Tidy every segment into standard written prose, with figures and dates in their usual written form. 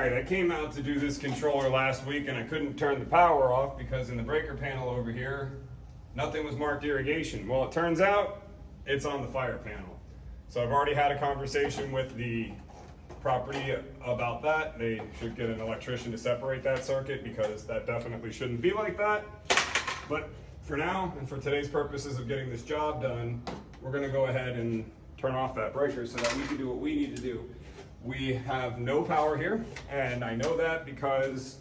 Alright, I came out to do this controller last week and I couldn't turn the power off because in the breaker panel over here, nothing was marked irrigation. Well, it turns out it's on the fire panel. So I've already had a conversation with the property about that. They should get an electrician to separate that circuit because that definitely shouldn't be like that. But for now, and for today's purposes of getting this job done, we're gonna go ahead and turn off that breaker so that we can do what we need to do. We have no power here, and I know that because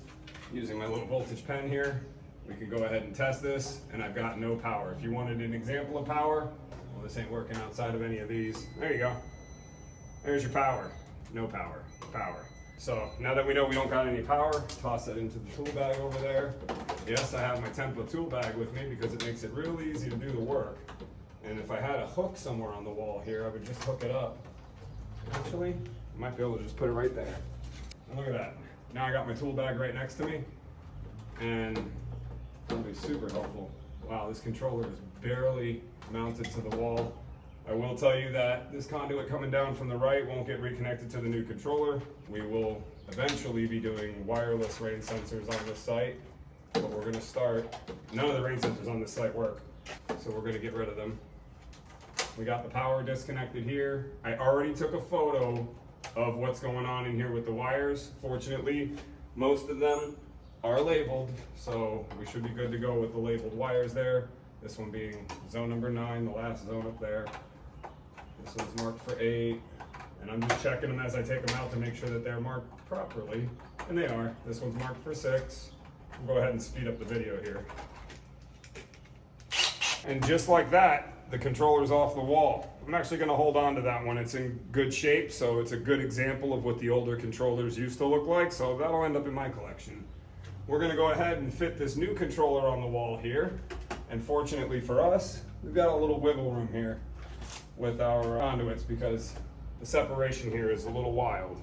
using my little voltage pen here, we can go ahead and test this, and I've got no power. If you wanted an example of power, well, this ain't working outside of any of these. There you go. There's your power. No power. Power. So now that we know we don't got any power, toss that into the tool bag over there. Yes, I have my template tool bag with me because it makes it real easy to do the work. And if I had a hook somewhere on the wall here, I would just hook it up. Actually, I might be able to just put it right there. And look at that. Now I got my tool bag right next to me, and it'll be super helpful. Wow, this controller is barely mounted to the wall. I will tell you that this conduit coming down from the right won't get reconnected to the new controller. We will eventually be doing wireless rain sensors on this site, but we're gonna start. None of the rain sensors on this site work, so we're gonna get rid of them. We got the power disconnected here. I already took a photo of what's going on in here with the wires. Fortunately, most of them are labeled, so we should be good to go with the labeled wires there. This one being zone number 9, the last zone up there. This one's marked for 8, and I'm just checking them as I take them out to make sure that they're marked properly, and they are. This one's marked for 6. We'll go ahead and speed up the video here. And just like that, the controller's off the wall. I'm actually gonna hold on to that one. It's in good shape, so it's a good example of what the older controllers used to look like, so that'll end up in my collection. We're gonna go ahead and fit this new controller on the wall here, and fortunately for us, we've got a little wiggle room here with our conduits because the separation here is a little wild.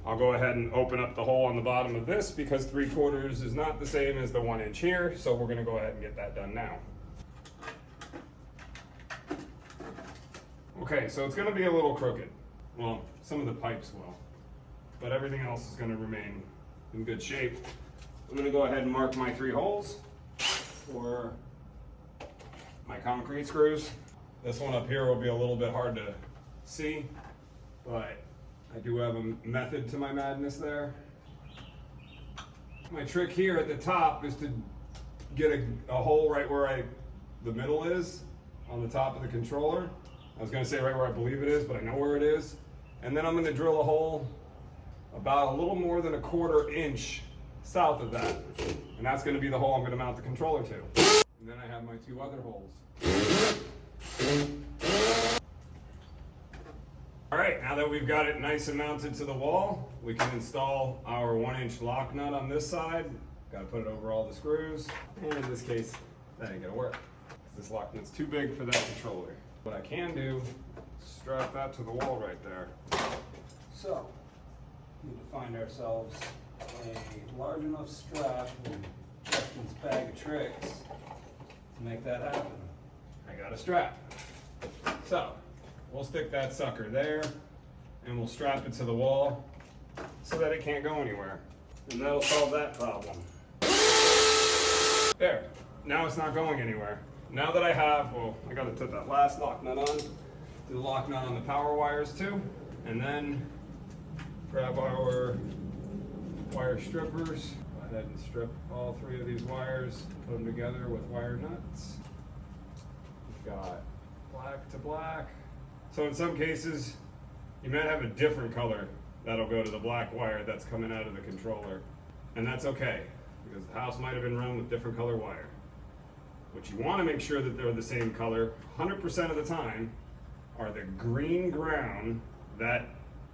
I'll go ahead and open up the hole on the bottom of this because 3/4 is not the same as the 1 inch here, so we're gonna go ahead and get that done now. Okay, so it's gonna be a little crooked. Well, some of the pipes will, but everything else is gonna remain in good shape. I'm gonna go ahead and mark my 3 holes for my concrete screws. This one up here will be a little bit hard to see, but I do have a method to my madness there. My trick here at the top is to get a hole right where the middle is on the top of the controller. I was gonna say right where I believe it is, but I know where it is. And then I'm gonna drill a hole about a little more than 1/4 inch south of that. And that's gonna be the hole I'm gonna mount the controller to. And then I have my 2 other holes. All right, now that we've got it nice and mounted to the wall, we can install our 1 inch lock nut on this side. Gotta put it over all the screws. And in this case, that ain't gonna work. This lock nut's too big for that controller. What I can do is strap that to the wall right there. So, we need to find ourselves a large enough strap in Justin's bag of tricks to make that happen. I got a strap. So, we'll stick that sucker there and we'll strap it to the wall so that it can't go anywhere. And that'll solve that problem. There, now it's not going anywhere. Now that I have, well, I gotta put that last lock nut on, do the lock nut on the power wires too, and then grab our wire strippers, go ahead and strip all 3 of these wires, put them together with wire nuts. We've got black to black. So in some cases, you might have a different color that'll go to the black wire that's coming out of the controller, and that's okay, because the house might have been run with different color wire. What you want to make sure that they're the same color 100% of the time are the green ground that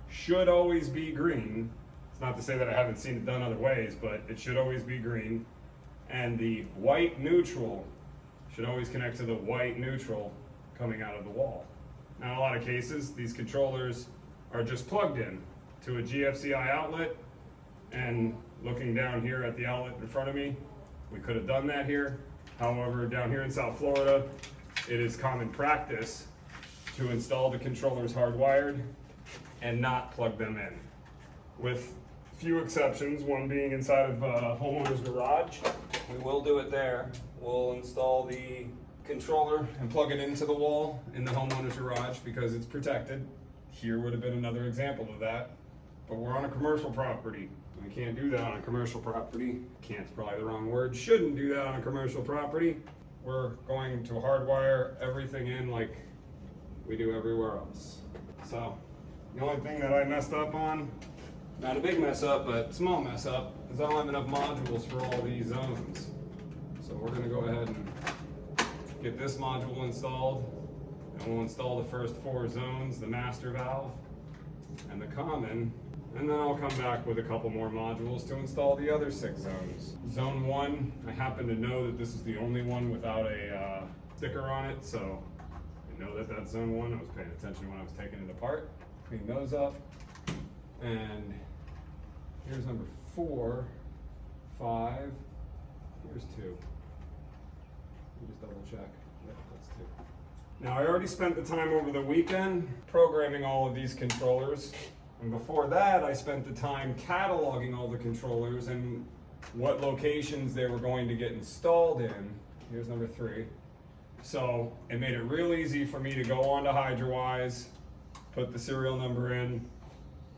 should always be green. It's not to say that I haven't seen it done other ways, but it should always be green. And the white neutral should always connect to the white neutral coming out of the wall. Now in a lot of cases, these controllers are just plugged in to a GFCI outlet, and looking down here at the outlet in front of me, we could have done that here. However, down here in South Florida, it is common practice to install the controllers hardwired and not plug them in. With few exceptions, one being inside of a homeowner's garage. We will do it there. We'll install the controller and plug it into the wall in the homeowner's garage because it's protected. Here would have been another example of that, but we're on a commercial property. We can't do that on a commercial property. Can't's probably the wrong word. Shouldn't do that on a commercial property. We're going to hardwire everything in like we do everywhere else. So the only thing that I messed up on, not a big mess up, but small mess up, is I don't have enough modules for all these zones. So we're gonna go ahead and get this module installed, and we'll install the first 4 zones, the master valve and the common, and then I'll come back with a couple more modules to install the other 6 zones. Zone 1, I happen to know that this is the only one without a sticker on it, so I know that that's zone 1. I was paying attention when I was taking it apart. Clean those up. And here's number 4, 5, here's 2. Let me just double check. Yep, that's 2. Now I already spent the time over the weekend programming all of these controllers. And before that, I spent the time cataloging all the controllers and what locations they were going to get installed in. Here's number 3. So it made it real easy for me to go on to HydroWise, put the serial number in,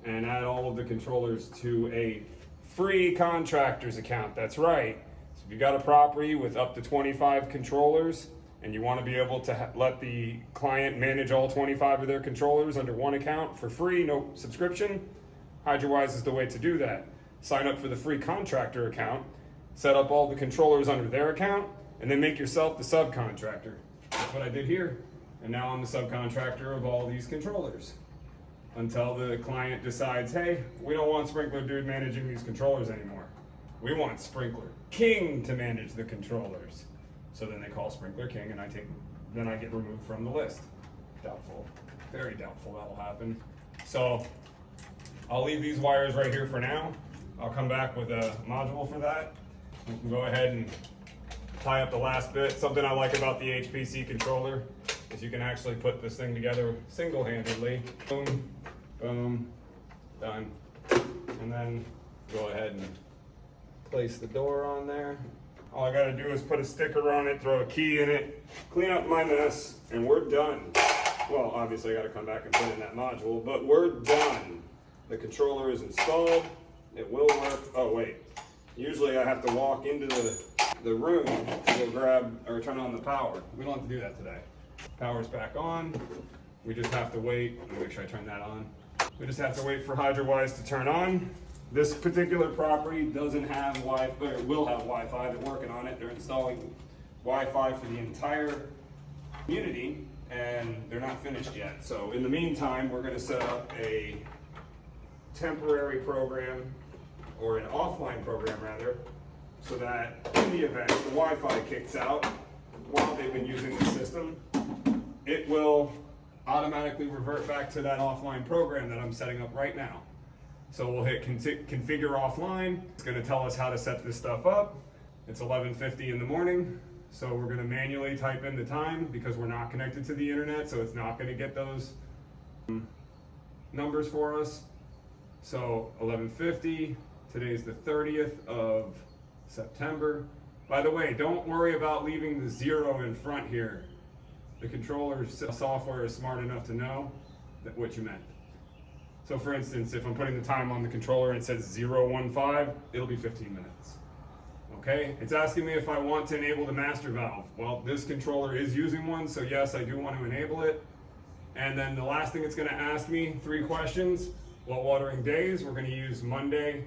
and add all of the controllers to a free contractor's account. That's right. So if you got a property with up to 25 controllers and you want to be able to let the client manage all 25 of their controllers under one account for free, no subscription, HydroWise is the way to do that. Sign up for the free contractor account, set up all the controllers under their account, and then make yourself the subcontractor. That's what I did here. And now I'm the subcontractor of all these controllers. Until the client decides, hey, we don't want Sprinkler Dude managing these controllers anymore. We want Sprinkler King to manage the controllers. So then they call Sprinkler King and then I get removed from the list. Doubtful, very doubtful that will happen. So I'll leave these wires right here for now. I'll come back with a module for that. We can go ahead and tie up the last bit. Something I like about the HPC controller is you can actually put this thing together single-handedly. Boom, boom, done. And then go ahead and place the door on there. All I gotta do is put a sticker on it, throw a key in it, clean up my mess, and we're done. Well, obviously I gotta come back and put in that module, but we're done. The controller is installed, it will work. Oh wait, usually I have to walk into the room to go grab or turn on the power. We don't have to do that today. Power's back on. We just have to wait. Let me make sure I turn that on. We just have to wait for HydroWise to turn on. This particular property doesn't have Wi-Fi, or will have Wi-Fi. They're working on it. They're installing Wi-Fi for the entire community, and they're not finished yet. So in the meantime, we're going to set up a temporary program, or an offline program rather, so that in the event the Wi-Fi kicks out while they've been using the system, it will automatically revert back to that offline program that I'm setting up right now. So we'll hit configure offline. It's going to tell us how to set this stuff up. It's 11:50 in the morning, so we're going to manually type in the time because we're not connected to the internet, so it's not going to get those numbers for us. So 11:50, today's the 30th of September. By the way, don't worry about leaving the 0 in front here. The controller software is smart enough to know what you meant. So for instance, if I'm putting the time on the controller and it says 0:15, it'll be 15 minutes. Okay, it's asking me if I want to enable the master valve. Well, this controller is using one, so yes, I do want to enable it. And then the last thing it's going to ask me, 3 questions. What watering days? We're going to use Monday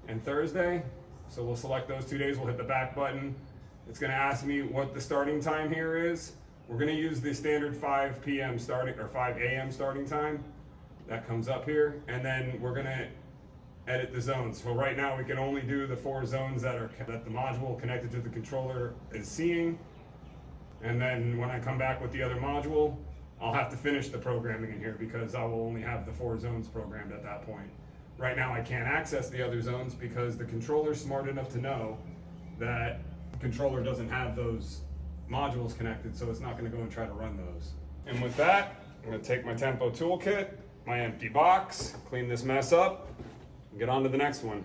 and Thursday. So we'll select those 2 days, we'll hit the back button. It's going to ask me what the starting time here is. We're going to use the standard 5 p.m. starting, or 5 a.m. starting time. That comes up here, and then we're going to edit the zones. So right now we can only do the 4 zones that the module connected to the controller is seeing. And then when I come back with the other module, I'll have to finish the programming in here because I will only have the 4 zones programmed at that point. Right now I can't access the other zones because the controller's smart enough to know that the controller doesn't have those modules connected, so it's not going to go and try to run those. And with that, I'm going to take my Tempo toolkit, my empty box, clean this mess up, get on to the next one.